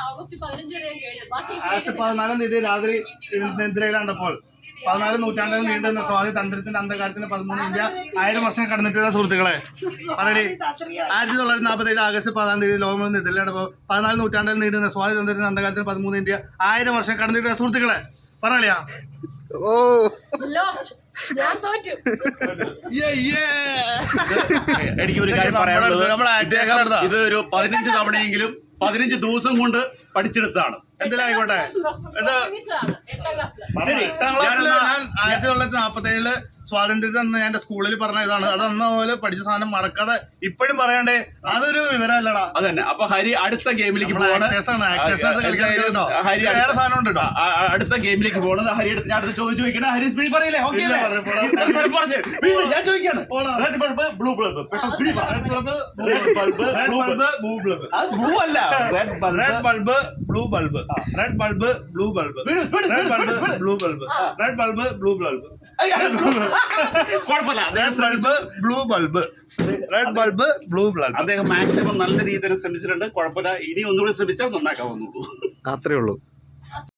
August 14 തീയതി രാത്രി നിദ്രയിലാണ്ടപ്പോൾ 14 നൂറ്റാണ്ടുകൾ നീണ്ടുന്ന സ്വാതി തന്ത്രത്തിന്റെ അന്ധകാരത്തിന് 13 ഇന്ത്യ 1000 വർഷം കടന്നിട്ടുള്ള സുഹൃത്തുക്കളെ പറയടി. 1947 ആഗസ്റ്റ് 14 തീയതി ലോകം നിദ്രയിലാണ്ടപ്പോൾ 14 നൂറ്റാണ്ടുകൾ നീണ്ടുന്ന സ്വാതി തന്ത്രത്തിന്റെ അന്ധകാരത്തിന് 13 ഇന്ത്യ 1000 വർഷം കടന്നിട്ടുള്ള സുഹൃത്തുക്കളെ പറയളിയാ. എനിക്കൊരു കാര്യം പറയാനുള്ളത്, ഇത് ഒരു 15 തവണയെങ്കിലും 15 ദിവസം കൊണ്ട് പഠിച്ചെടുത്താണ്. എന്തിനായിക്കോട്ടെ, ഇത് 8ാം ക്ലാസ്സിൽ ഞാൻ 1947 സ്വാതന്ത്ര്യത്തിൽ അന്ന് ഞാൻ സ്കൂളിൽ പറഞ്ഞ ഇതാണ്. അത് അന്ന് പോലെ പഠിച്ച സാധനം മറക്കാതെ ഇപ്പോഴും പറയണ്ടേ, അതൊരു വിവരമല്ലടാ. അതന്നെ. അപ്പൊ ഹരി അടുത്ത ഗെയിമിലേക്ക് പോവാണ്. ഹരി വേറെ സാധനം ഉണ്ട് കേട്ടോ. അടുത്ത ഗെയിമിലേക്ക് പോകുന്നത് ഹരി അടുത്ത ചോദ്യം ചോദിക്കണേ. ഹരി സ്പീഡ് പറയില്ലേ? ഓക്കെ ഞാൻ ചോദിക്കാണ്. Red bulb blue bulb. Blue അല്ല, red bulb blue bulb. Red bulb blue bulb. Red bulb blue bulb. Red bulb blue bulb. കുഴപ്പമില്ല. Blue bulb. Red bulb blue bulb. അദ്ദേഹം മാക്സിമം നല്ല രീതിയിൽ ശ്രമിച്ചിട്ടുണ്ട്. കുഴപ്പമില്ല. ഇനി ഒന്നുകൂടി ശ്രമിച്ചാൽ നന്നാക്കാവുന്നുള്ളൂ. അത്രേ ഉള്ളൂ.